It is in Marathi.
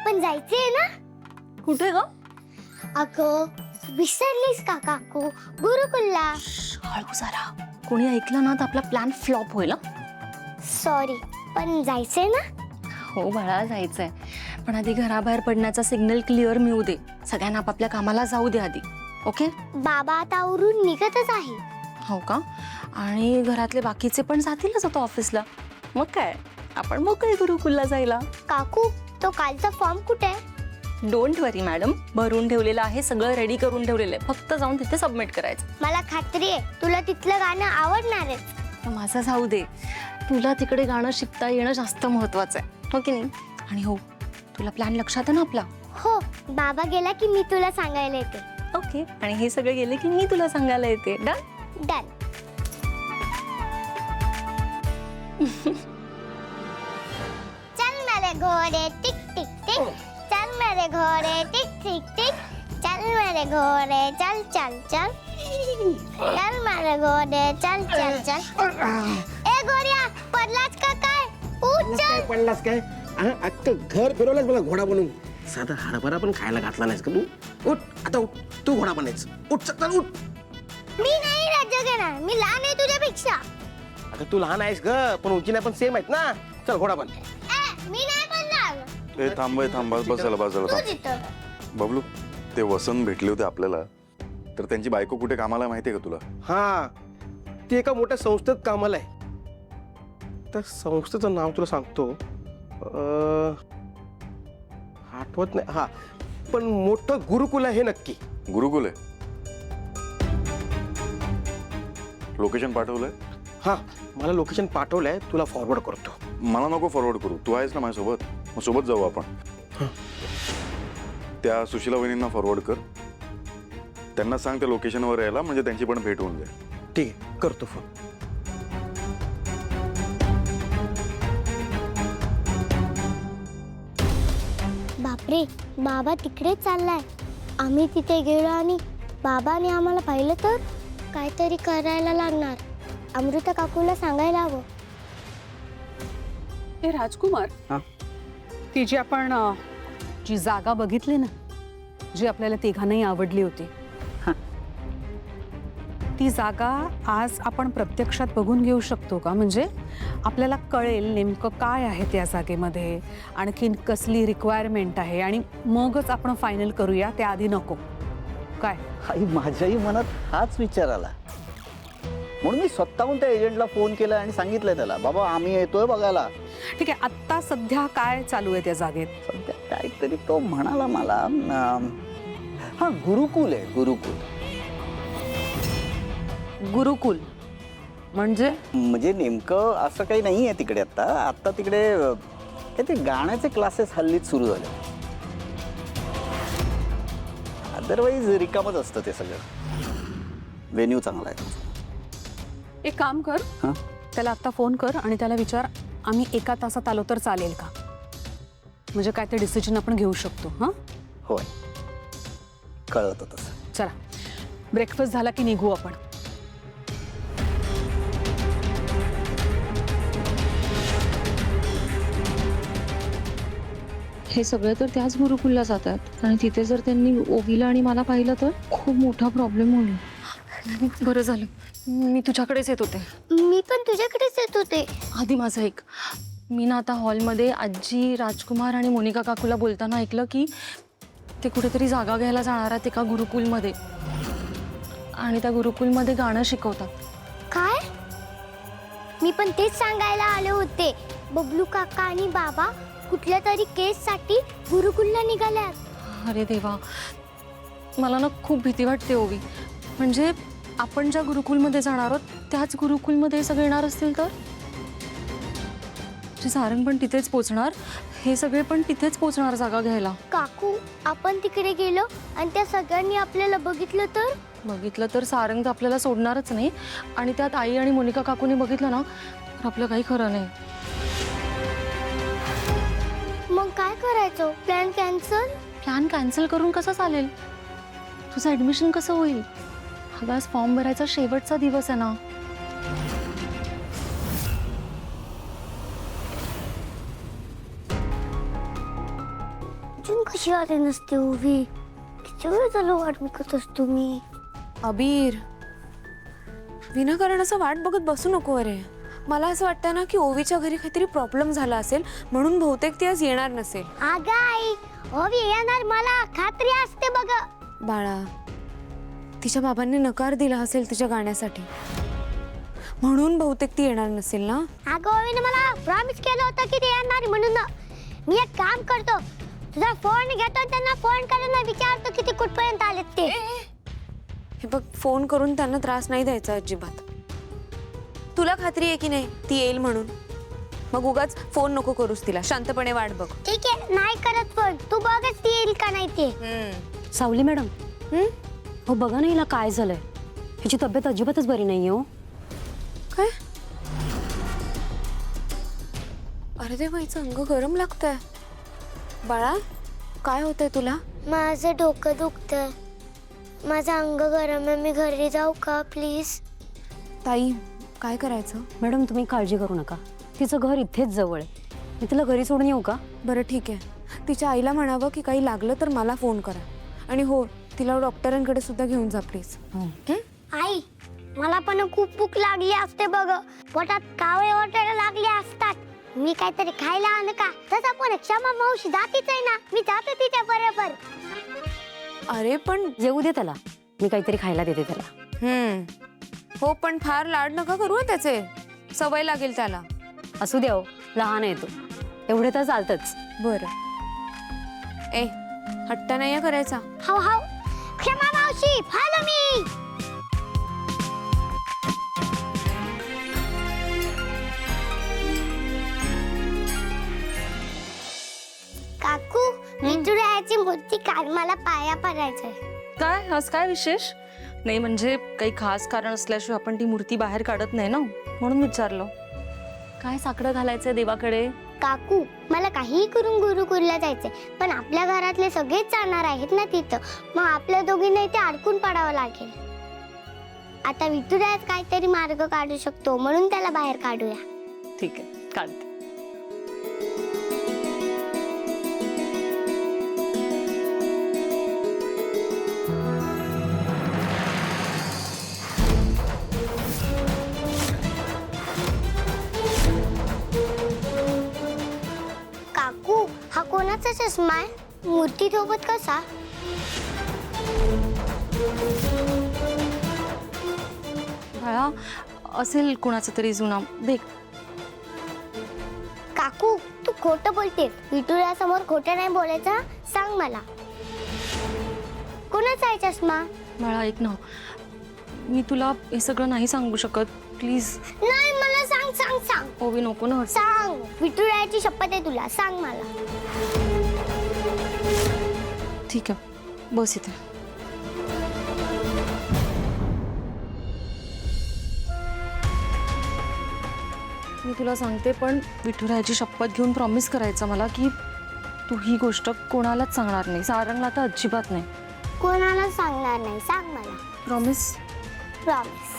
आपण जायचंय ना? कुठे ग? अगं विसरलीस का काकू? गुरुकुलला. हळू जरा, कोणी ऐकलं ना तर आपला प्लॅन फ्लॉप होईल हं? सॉरी, पण जायचंय ना? हो बाळा, जायचंय, पण आधी घराबाहेर पडण्याचा सिग्नल क्लिअर मिळू दे. सगळ्यांना आपापल्या कामाला जाऊ दे आधी. ओके? बाबा आता आवरून निघतच आहे. हो का? आणि घरातले बाकीचे पण जातीलच आता ऑफिसला. मग काय, आपण मोकळे गुरुकुलला जायला. काकू, तो कालचा फॉर्म कुठे आहे? डोंट वरी मॅडम, भरून ठेवलेलं आहे, सगळं रेडी करून ठेवलेलं आहे. फक्त जाऊन तिथे सबमिट करायचं. मला खात्री आहे तुला तिथलं गाणं आवडणार आहे. माझं जाऊ दे, तुला तिकडे गाणं शिकता येणं जास्त महत्वाचं आहे, हो की नाही? आणि हो, तुला प्लॅन लक्षात आहे ना आपला? हो, बाबा गेला की मी तुला सांगायला येते. ओके, आणि हे सगळे गेले की मी तुला सांगायला येते. डन? डन. चल मेरे घोड़े टिक टिक टिक, चल मेरे घोड़े टिक टिक टिक, चल मेरे घोड़े चल चल चल, चल मेरे घोड़े चल चल चल. ए गोरिया, पडलाच का काय? उठ चल. पडलास काय? अख्खं घर फिरवलंच मला घोडा बनवून. साधा हरभरा पण खायला घातला नाहीस का तू? उठ आता, उठ, तू घोडा बनायचं. उठ चल, उठ. मी नाही राज्य घेणार, मी लहान आहे तुझ्यापेक्षा. अगं तू लहान आहेस ग, पण उंचीने पण सेम आहेत ना. चल घोडा बन. मी नाही बनणार. ए थांब बस झालं तू थांब. जिथं. बबलू, ते वसंत भेटले होते आपल्याला, तर त्यांची बायको कुठे कामाला माहितीये का तुला? हा, ती एका मोठ्या संस्थेत कामाला आहे. त्या संस्थेचं नाव तुला सांगतो. आठवत नाही. हा, पण मोठं गुरुकुल आहे हे नक्की. गुरुकुल आहे. लोकेशन पाठवलंय? हा, मला लोकेशन पाठवलंय, तुला फॉरवर्ड करतो. मला नको फॉरवर्ड करू, तू आहेस ना माझ्यासोबत, मग सोबत जाऊ आपण. त्या सुशीला वहिनींना फॉरवर्ड कर, त्यांना सांग त्या लोकेशनवर यायला, म्हणजे त्यांची पण भेट होऊन जाईल. ठीक आहे, करतो फोन. बापरे, बाबा तिकडे चाललाय. आम्ही तिथे गेलो आणि बाबाने आम्हाला पाहिलं तर काहीतरी करायला लागणार. अमृता काकूला सांगायला हवं. हे राजकुमार, हा? ती जी आपण जी जागा बघितली ना, जी आपल्याला तिघांनाही आवडली होती, ती जागा आज आपण प्रत्यक्षात बघून घेऊ शकतो का? म्हणजे आपल्याला कळेल नेमकं काय आहे त्या जागेमध्ये, आणखीन कसली रिक्वायरमेंट आहे, आणि मगच आपण फायनल करूया, त्याआधी नको. काय? आई, माझ्याही मनात हाच विचार आला, म्हणून मी स्वतःहून त्या एजंटला फोन केला आणि सांगितलंय त्याला, बाबा आम्ही येतोय बघायला. ठीक आहे, आत्ता सध्या काय चालू आहे त्या जागेत? सध्या काहीतरी तो म्हणाला मला, हा गुरुकुल आहे, गुरुकुल. गुरुकुल म्हणजे नेमकं असं काही नाही आहे तिकडे. आता तिकडे ते गाण्याचे क्लासेस हल्लीच सुरू झाले. अदरवाईज रिकामच असतं ते सगळं. व्हेन्यू चांगला आहे. एक काम कर, हां, त्याला आत्ता फोन कर आणि त्याला विचार, आम्ही 1 तासात आलो तर चालेल का? म्हणजे काय ते डिसिजन आपण घेऊ शकतो. हां, होय, कळतं तसं. चला, ब्रेकफास्ट झाला की निघू आपण. हे सगळे तर त्याच गुरुकुलला जातात आणि तिथे जर त्यांनी ओवीला आणि मला पाहिलं तर खूप मोठा प्रॉब्लेम होईल. बरं झालं मी तुझ्याकडेच येत होते. मी पण तुझ्याकडेच येत होते. आधी माझं ऐक. मी ना आता हॉलमध्ये आजी, राजकुमार आणि मोनिका काकूला बोलताना ऐकलं की ते कुठेतरी जागा घ्यायला जाणार आहेत एका गुरुकुलमध्ये, आणि त्या गुरुकुलमध्ये गाणं शिकवतात. काय? मी पण तेच सांगायला आले होते. बबलू काका आणि बाबा कुठल्या तरी केससाठी गुरुकुलला निघाल्यात. अरे देवा, मला ना खूप भीती वाटते ओवी. म्हणजे आपण ज्या गुरुकुलमध्ये जाणार आहोत त्याच गुरुकुलमध्ये सगळे येणार असतील तर? सारंग पण तिथेच पोचणार, हे सगळे पण तिथेच पोचणार जागा घ्यायला. काकू, आपण तिकडे गेलो आणि त्या सगळ्यांनी आपल्याला बघितलं तर? बघितलं तर सारंग तर आपल्याला सोडणारच नाही, आणि त्यात आई आणि मोनिका काकूने बघितलं ना तर आपलं काही खरं नाही. मग काय करायचं? Plan cancel? प्लॅन कॅन्सल करून कसं चालेल? तुझं ॲडमिशन कसं होईल? अगं आज फॉर्म भरायचा शेवटचा दिवस आहे ना. अजून कशी आली नसते उभी? किती वेळ झालं वाट बघत असतो मी. अबीर, विनाकारण वाट बघत बसू नको. अरे मला असं वाटतं ना की ओवीच्या घरी काहीतरी प्रॉब्लेम झाला असेल म्हणून बहुतेक ती आज येणार नसेल. अगं आई, ओवी येणार मला खात्री असते बघ. बाळा, तिच्या बाबांनी नकार दिला असेल तिच्या गाण्यासाठी म्हणून बहुतेक ती येणार नसेल ना. अगं ओवीने मला प्रॉमिस केलं होतं की ते येणार म्हणून. मी एक काम करतो, तुझा फोन घेतो आणि त्यांना फोन करून विचारतो की ते कुठपर्यंत आलेत ते. हे बघ, फोन करून त्यांना त्रास नाही द्यायचा अजिबात. तुला खात्री आहे की नाही ती येईल म्हणून? मग उगाच फोन नको करूस तिला, शांतपणे वाट बघ. ठीक आहे, नाही करत फोन. तू बघच ती येईल का नाही ते. सावली मॅडम, हो बघा ना हिला काय झालंय. हिची तब्येत अजिबातच बरी नाहीये हो. काय? अरे देवा, हिचं अंग गरम लागतंय. बाळा, काय होतंय तुला? माझं डोकं दुखतंय, माझं अंग गरम आहे. मी घरी जाऊ का प्लीज? ताई, काय करायचं? मॅडम तुम्ही काळजी करू नका, तिचं घर इथेच जवळ आहे. मी तिला घरी सोडून येऊ का? बरं ठीक आहे, तिच्या आईला म्हणावं की काही लागलं तर मला फोन करा. आणि हो, तिला डॉक्टरांकडे सुद्धा घेऊन जा प्लीज. आई, मला पण खूप भूक लागली असते बघ. पोटात कावळे वाटायला लागले असतात. मी काहीतरी खायला आण का? तसा पण क्षमा मावशी जातीच आहे ना, मी जाते तिच्या बरोबर. अरे पण येऊ दे त्याला, मी काहीतरी खायला देते त्याला. हो, पण फार लाड नका करू हं त्याचे, सवय लागेल त्याला. असू द्या हो, लहान आहे तो, एवढे तर चालतच. बरं. ए, हट्ट नाही करायचा. हाव हाव, क्षमा मावशी, फॉलो मी. काकू, विठुरायाची मूर्ती काढ, मला पाया पडायचंय. काय आज काय विशेष? नाही म्हणजे काही खास कारण असल्याशिवाय आपण ती मूर्ती बाहेर काढत नाही ना, म्हणून विचारलं. काय साकडं घालायचंय देवाकडे? काकू, मला काहीही करून गुरुकुलला जायचंय, पण आपल्या घरातले सगळेच जाणार आहेत ना तिथं. मग आपल्या दोघींना इथे अडकून पडावं लागेल. आता विठुरायाच काहीतरी मार्ग काढू शकतो, म्हणून त्याला बाहेर काढूया. ठीक आहे, काढते. काकू, हा कोणाचा चष्मा आहे? मूर्ती सोबत कसा? बाळा, असेल कुणाचा तरी जुना. देख. काकू, तू खोटं बोलते. विठुरायासमोर खोटं नाही बोलायचं हं? सांग मला, कोणाचा आहे चष्मा? बाळा ऐक ना, मी तुला हे सगळं नाही सांगू शकत, प्लीज. नाही, मला सांग सांग सांग. ओवी नको ना. सांग, विठुरायाची शपथ आहे तुला, सांग मला. ठीक आहे, बस इथे. मी तुला सांगते, पण विठुरायाची शपथ घेऊन प्रॉमिस करायचं मला की तू ही गोष्ट कोणालाच सांगणार नाही. सारंगला तर अजिबात नाही. कोणाला सांगणार नाही, सांग मला. प्रॉमिस? प्रॉमिस.